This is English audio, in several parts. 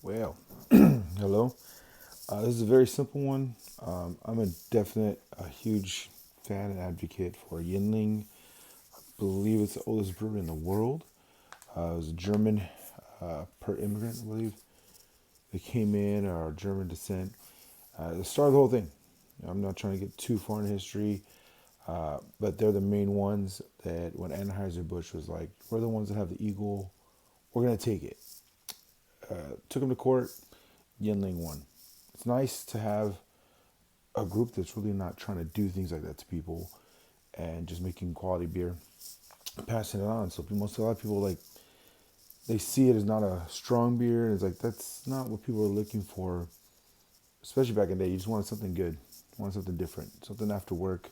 Well, hello. This is a very simple one. I'm a huge fan and advocate for Yuengling. I believe it's the oldest brewery in the world. It was a German per immigrant, I believe. They came in, are German descent. It started the whole thing. I'm not trying to get too far in history, but they're the main ones that when Anheuser-Busch was like, we're the ones that have the eagle, we're going to take it. Took them to court, Yuengling won. It's nice to have a group that's really not trying to do things like that to people and just making quality beer, passing it on. So a lot of people like they see it as not a strong beer, and it's like that's not what people are looking for. Especially back in the day, you just wanted something good, wanted something different, something after work.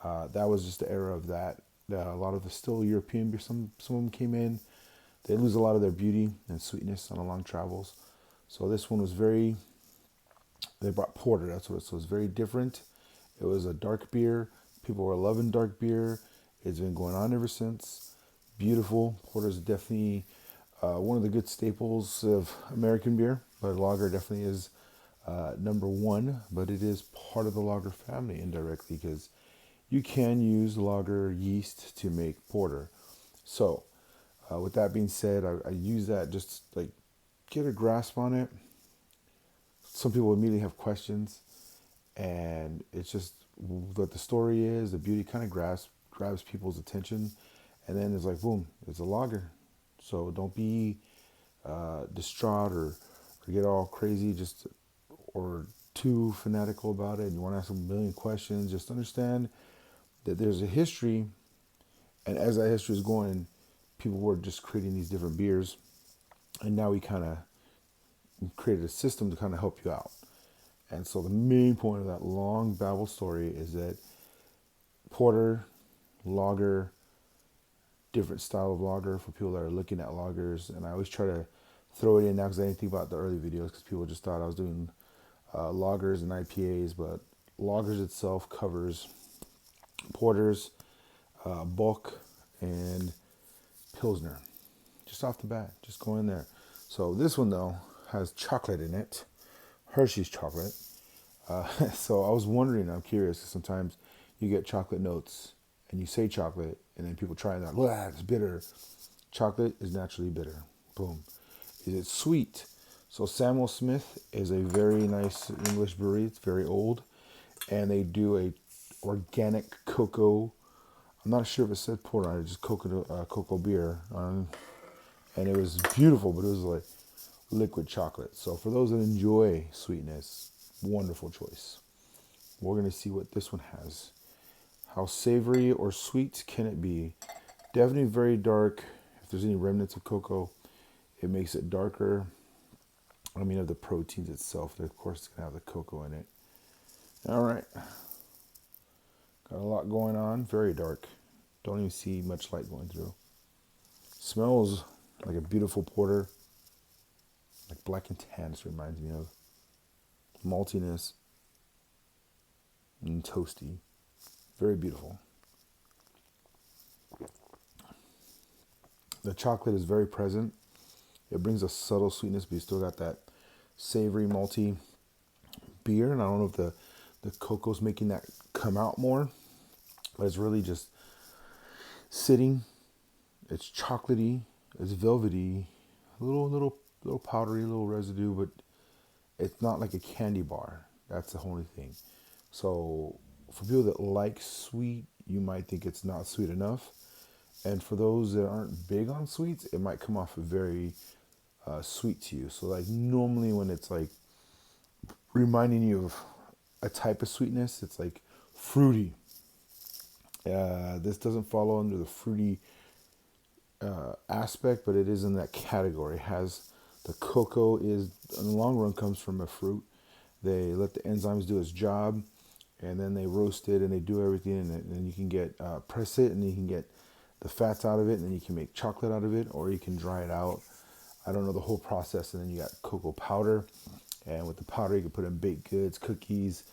That was just the era of that. A lot of the still European beer, some of them came in. They lose a lot of their beauty and sweetness on the long travels. So this one was very. They brought porter. That's what it was. So it was very different. It was a dark beer. People were loving dark beer. It's been going on ever since. Beautiful. Porter is definitely one of the good staples of American beer, but lager definitely is number one. But it is part of the lager family indirectly because you can use lager yeast to make porter. So, with that being said, I use that just like get a grasp on it. Some people immediately have questions, and it's just what the story is. The beauty kind of grabs people's attention, and then it's like boom, it's a lager. So don't be distraught or get all crazy just or too fanatical about it. And you want to ask a million questions. Just understand that there's a history, and as that history is going, people were just creating these different beers, and now we kind of created a system to kind of help you out. And so the main point of that long babble story is that porter, lager, different style of lager for people that are looking at lagers. And I always try to throw it in now because I didn't think about the early videos because people just thought I was doing lagers and IPAs. But lagers itself covers porters, bulk, and pilsner. Just off the bat, just go in there. So this one though has chocolate in it, Hershey's chocolate. So I was wondering, I'm curious, because sometimes you get chocolate notes and you say chocolate, and then people try that, wow, it's bitter. Chocolate is naturally bitter. Boom. Is it sweet? So Samuel Smith is a very nice English brewery. It's very old, and they do a organic cocoa. I'm not sure if it said porter on it, just cocoa beer, and it was beautiful, but it was like liquid chocolate. So for those that enjoy sweetness, wonderful choice. We're gonna see what this one has. How savory or sweet can it be? Definitely very dark. If there's any remnants of cocoa, it makes it darker. I mean, of the proteins itself, of course, it's gonna have the cocoa in it. All right, got a lot going on. Very dark. Don't even see much light going through. Smells like a beautiful porter, like black and tan. This reminds me of maltiness and toasty. Very beautiful. The chocolate is very present. It brings a subtle sweetness, but you still got that savory, malty beer. And I don't know if the cocoa's making that come out more, but it's really just sitting. It's chocolatey. It's velvety. A little powdery, a little residue, but it's not like a candy bar. That's the only thing. So for people that like sweet, you might think it's not sweet enough. And for those that aren't big on sweets, it might come off very sweet to you. So like normally when it's like reminding you of a type of sweetness, it's like fruity. This doesn't follow under the fruity aspect, but it is in that category. It has the cocoa is in the long run comes from a fruit. They let the enzymes do its job, and then they roast it and they do everything, and then you can get press it and you can get the fats out of it, and then you can make chocolate out of it, or you can dry it out. I don't know the whole process, and then you got cocoa powder, and with the powder you can put in baked goods, cookies,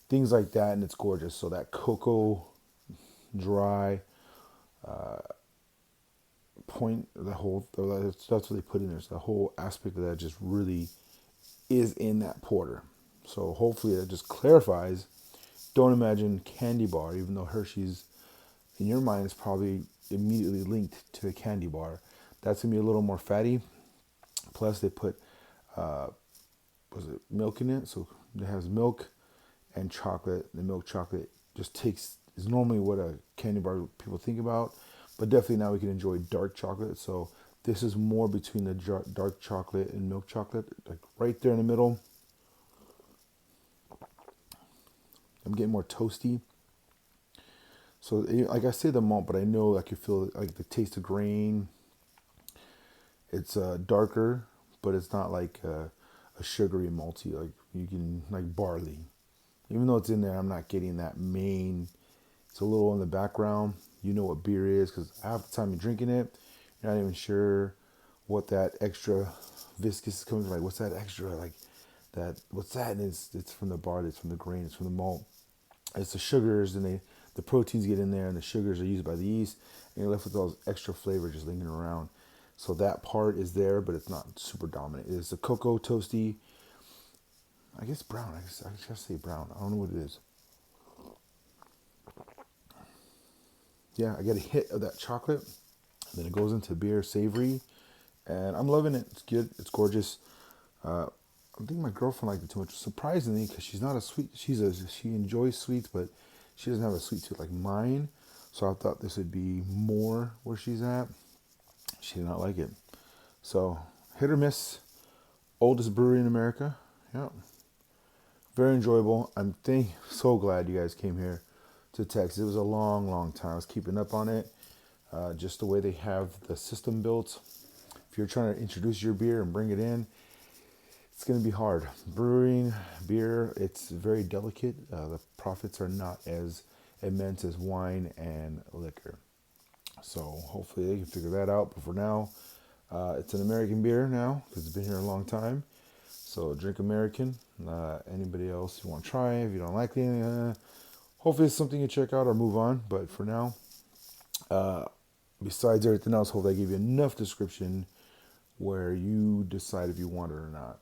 things like that, and it's gorgeous. So that cocoa dry point, the whole, that's what they put in there. So the whole aspect of that just really is in that porter. So hopefully that just clarifies. Don't imagine candy bar, even though Hershey's in your mind is probably immediately linked to a candy bar. That's gonna be a little more fatty. Plus they put was it milk in it? So it has milk and chocolate. The milk chocolate just takes is normally what a candy bar people think about, but definitely now we can enjoy dark chocolate. So this is more between the dark chocolate and milk chocolate, like right there in the middle. I'm getting more toasty. So like I say the malt, but I know I can feel like the taste of grain. It's darker, but it's not like a sugary malty like you can like barley. Even though it's in there, I'm not getting that main. It's a little in the background. You know what beer is because half the time you're drinking it, you're not even sure what that extra viscous is coming from. Like, what's that extra? Like, that, what's that? And it's from the barley, it's from the grain, it's from the malt. It's the sugars, and the proteins get in there, and the sugars are used by the yeast, and you're left with all this extra flavor just lingering around. So that part is there, but it's not super dominant. It's the cocoa toasty. I guess brown. I just say brown. I don't know what it is. Yeah, I get a hit of that chocolate. Then it goes into beer, savory, and I'm loving it. It's good. It's gorgeous. I think my girlfriend liked it too much, surprisingly, because she's not a sweet. She enjoys sweets, but she doesn't have a sweet tooth like mine. So I thought this would be more where she's at. She did not like it. So hit or miss. Oldest brewery in America. Yeah, very enjoyable. So glad you guys came here to Texas. It was a long, long time. I was keeping up on it. Just the way they have the system built. If you're trying to introduce your beer and bring it in, it's going to be hard. Brewing beer, it's very delicate. The profits are not as immense as wine and liquor. So hopefully they can figure that out. But for now, it's an American beer now because it's been here a long time. So drink American. Anybody else you want to try? If you don't like it, hopefully it's something you check out or move on. But for now, besides everything else, hopefully I give you enough description where you decide if you want it or not.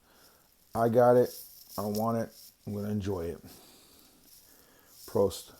I got it. I want it. I'm going to enjoy it. Prost.